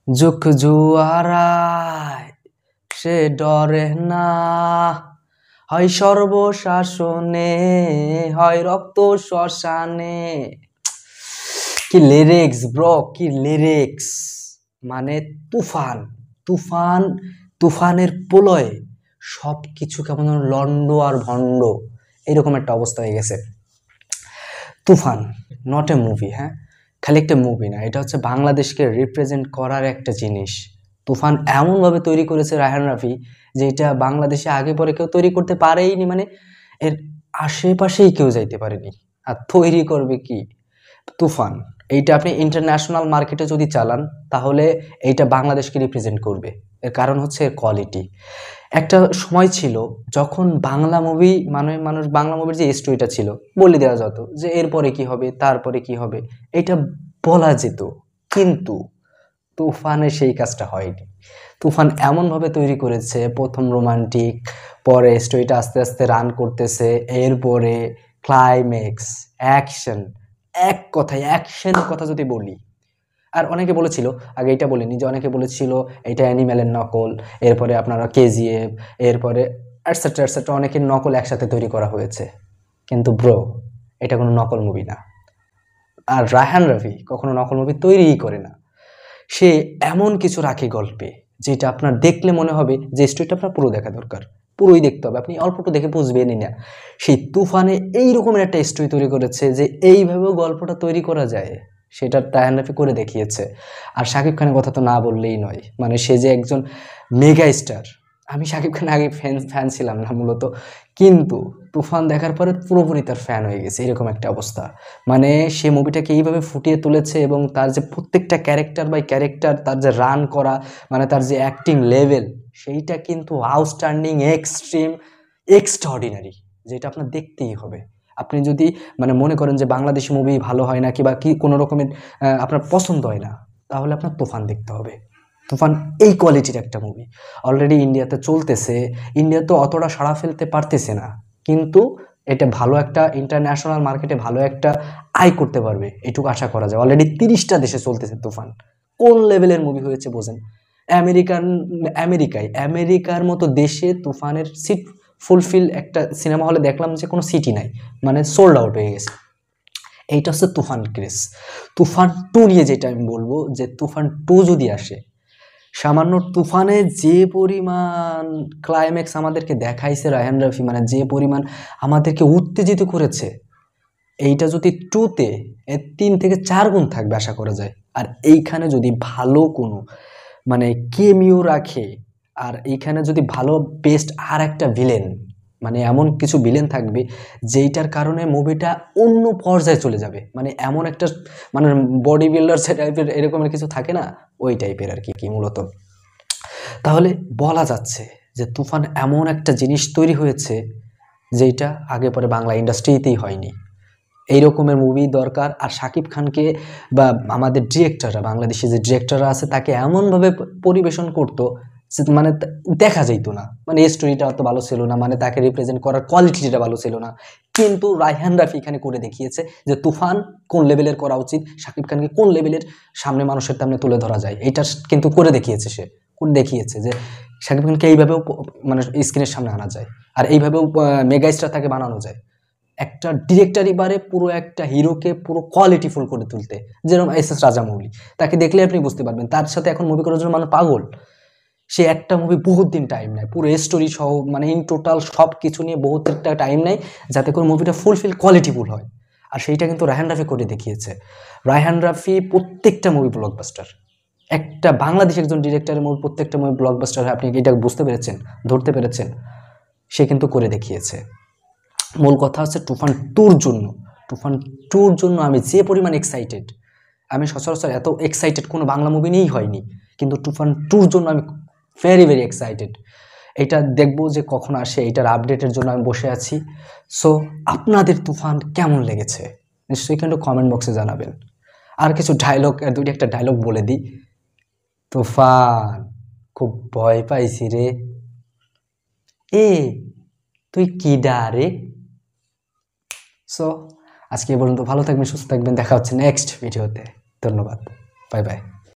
যুগ জুয়ারায় সে ডরে না, হয় সর্বশাসনে হয় রক্ত শ্মশানে। কি লিরিক্স ব্রো, কি লিরিক্স! মানে তুফান তুফান তুফানের প্রলয়ে সবকিছু কেমন লন্ড আর ভন্ড, এরকম একটা অবস্থা হয়ে গেছে। তুফান নট এ মুভি, হ্যাঁ, খালি একটা মুভি না, এটা হচ্ছে বাংলাদেশকে রিপ্রেজেন্ট করার একটা জিনিস। তুফান এমনভাবে তৈরি করেছে রায়হান রাফি, যে এটা বাংলাদেশে আগে পরে কেউ তৈরি করতে পারেইনি, মানে এর আশেপাশেই কেউ যাইতে পারেনি। আর তৈরি করবে কি তুফান, এইটা আপনি ইন্টারন্যাশনাল মার্কেটে যদি চালান তাহলে এইটা বাংলাদেশকে রিপ্রেজেন্ট করবে। এর কারণ হচ্ছে এর কোয়ালিটি। একটা সময় ছিল যখন বাংলা মুভি মানে মানুষ বাংলা মুভির যে স্টোরিটা ছিল বলে দেওয়া যেত যে এরপরে কি হবে, তারপরে কি হবে, এটা বলা যেত। কিন্তু তুফানে সেই কাজটা হয়নি। তুফান এমনভাবে তৈরি করেছে, প্রথম রোমান্টিক, পরে স্টোরিটা আস্তে আস্তে রান করতেছে, এরপরে ক্লাইম্যাক্স, অ্যাকশন, এক কথায় অ্যাকশনের কথা যদি বলি। আর অনেকে বলেছিল, আগে এটা বলিনি, যে অনেকে বলেছিল এটা অ্যানিম্যালের নকল, এরপরে আপনারা কেজিএফ, এরপরে এটসেট্রা এটসেট্রা অনেকের নকল একসাথে তৈরি করা হয়েছে। কিন্তু ব্রো, এটা কোনো নকল মুভি না। আর রায়হান রাফি কখনো নকল মুভি তৈরিই করে না। সে এমন কিছু রাখে গল্পে যেটা আপনার দেখলে মনে হবে যে স্টোরিটা আপনার পুরো দেখা দরকার, পুরোই দেখতে হবে, আপনি অল্পটু দেখে বুঝবেনই না। সেই তুফানে এই রকমের একটা স্টোরি তৈরি করেছে যে এইভাবেও গল্পটা তৈরি করা যায়, সেটা রায়হান রাফি করে দেখিয়েছে। আর শাকিব খানের কথা তো না বললেই নয়, মানে সে যে একজন মেগা স্টার। আমি শাকিব খানের আগে ফ্যান ছিলাম না মূলত, কিন্তু তুফান দেখার পরে পুরোপুরি তার ফ্যান হয়ে গেছে, এরকম একটা অবস্থা। মানে সে মুভিটাকে এইভাবে ফুটিয়ে তুলেছে, এবং তার যে প্রত্যেকটা ক্যারেক্টার বাই ক্যারেক্টার, তার যে রান করা, মানে তার যে অ্যাক্টিং লেভেল, সেইটা কিন্তু আউটস্ট্যান্ডিং, এক্সট্রিম, এক্সট্রাঅর্ডিনারি, যেটা আপনার দেখতেই হবে। আপনি যদি মানে মনে করেন যে বাংলাদেশি মুভি ভালো হয় না, কিংবা কি কোনো রকমের আপনার পছন্দ হয় না, তাহলে আপনার তুফান দেখতে হবে। তুফান এই কোয়ালিটির একটা মুভি অলরেডি ইন্ডিয়াতে চলতেছে। ইন্ডিয়া তো অতটা সাড়া ফেলতে পারতেছে না, কিন্তু এটা ভালো একটা ইন্টারন্যাশনাল মার্কেটে ভালো একটা আয় করতে পারবে, এটুকু আশা করা যায়। অলরেডি 30টা দেশে চলতেছে তুফান। কোন লেভেলের মুভি হয়েছে বোঝেন। আমেরিকার মতো দেশে তুফানের সিট ফুলফিল, একটা সিনেমা হলে দেখলাম যে কোনো সিটি নাই, মানে সোল্ড আউট হয়ে গেছে। এইটা হচ্ছে তুফান ক্রেজ। তুফান 2 নিয়ে যেটা আমি বলবো, যে তুফান 2 যদি আসে, সামান্য তুফানে যে পরিমাণ ক্লাইম্যাক্স আমাদেরকে দেখাইছে রায়হান রাফি, মানে যে পরিমাণ আমাদেরকে উত্তেজিত করেছে, এইটা যদি 2-তে 3 থেকে 4 গুণ থাকবে আশা করা যায়। আর এইখানে যদি ভালো কোনো মানে কেমিও রাখে, আর এইখানে যদি ভালো বেস্ট আর একটা ভিলেন, মানে এমন কিছু ভিলেন থাকবে যেইটার কারণে মুভিটা অন্য পর্যায়ে চলে যাবে, মানে এমন একটা মানে বডি বিল্ডার টাইপের এরকমের কিছু থাকে না, ওই টাইপের আর কি মূলত। তাহলে বলা যাচ্ছে যে তুফান এমন একটা জিনিস তৈরি হয়েছে যেটা আগে পরে বাংলা ইন্ডাস্ট্রিতেই হয়নি। এই রকমের মুভি দরকার। আর শাকিব খানকে বা আমাদের ডিরেক্টররা, বাংলাদেশি যে ডিরেক্টররা আছে, তাকে এমনভাবে পরিবেশন করতো যে মানে দেখা যাইতো না, মানে স্টোরিটা অত ভালো ছিল না, মানে তাকে রিপ্রেজেন্ট করার কোয়ালিটিটা ভালো ছিল না। কিন্তু রায়হান রাফি এখানে করে দেখিয়েছে যে তুফান কোন লেভেলের করা উচিত, শাকিব খানকে কোন লেভেলের সামনে মানুষের সামনে তুলে ধরা যায়, এটা কিন্তু করে দেখিয়েছে। সে করে দেখিয়েছে যে শাকিব খানকে এইভাবেও মানে স্ক্রিনের সামনে আনা যায়, আর এইভাবেও মেগা স্টার তাকে বানানো যায়। একটা ডিরেক্টরই পারে পুরো একটা হিরোকে পুরো কোয়ালিটিফুল করে তুলতে, যেরকম এস রাজামৌলি। তাকে দেখলে আপনি বুঝতে পারবেন, তার সাথে এখন মুভি করার জন্য মানুষ পাগল। সে একটা মুভি বহুত দিন টাইম নেয়, পুরো স্টোরি সহ মানে ইন টোটাল সব কিছু নিয়ে বহুত একটা টাইম নেয়, যাতে করে মুভিটা ফুলফিল কোয়ালিটিফুল হয়। আর সেইটা কিন্তু রায়হান রাফি করে দেখিয়েছে। রায়হান রাফি প্রত্যেকটা মুভি ব্লকবাস্টার। একটা বাংলাদেশের একজন ডিরেক্টরের মুভি প্রত্যেকটা মুভি ব্লকবাস্টার হয়, আপনি এটা বুঝতে পেরেছেন, ধরতে পেরেছেন। সে কিন্তু করে দেখিয়েছে। মূল কথা হচ্ছে তুফান টুর জন্য আমি যে পরিমাণ এক্সাইটেড, আমি সচরাচর এত এক্সাইটেড কোনো বাংলা মুভি নিয়েই হয়নি, কিন্তু তুফান টুর জন্য আমি ভেরি ভেরি এক্সাইটেড। এটা দেখবো যে কখন আসে, এটার আপডেটের জন্য আমি বসে আছি। সো আপনাদের তুফান কেমন লেগেছে নিশ্চয়ই কিন্তু কমেন্ট বক্সে জানাবেন। আর কিছু ডায়লগ, দুইটা একটা ডায়লগ বলে দিই। তুফান খুব ভয় পাইছি রে, এ তুই কি ডারে। সো আজকে এই পর্যন্ত, ভালো থাকবেন, সুস্থ থাকবেন, দেখা হচ্ছে নেক্সট ভিডিওতে। ধন্যবাদ, বাই বাই।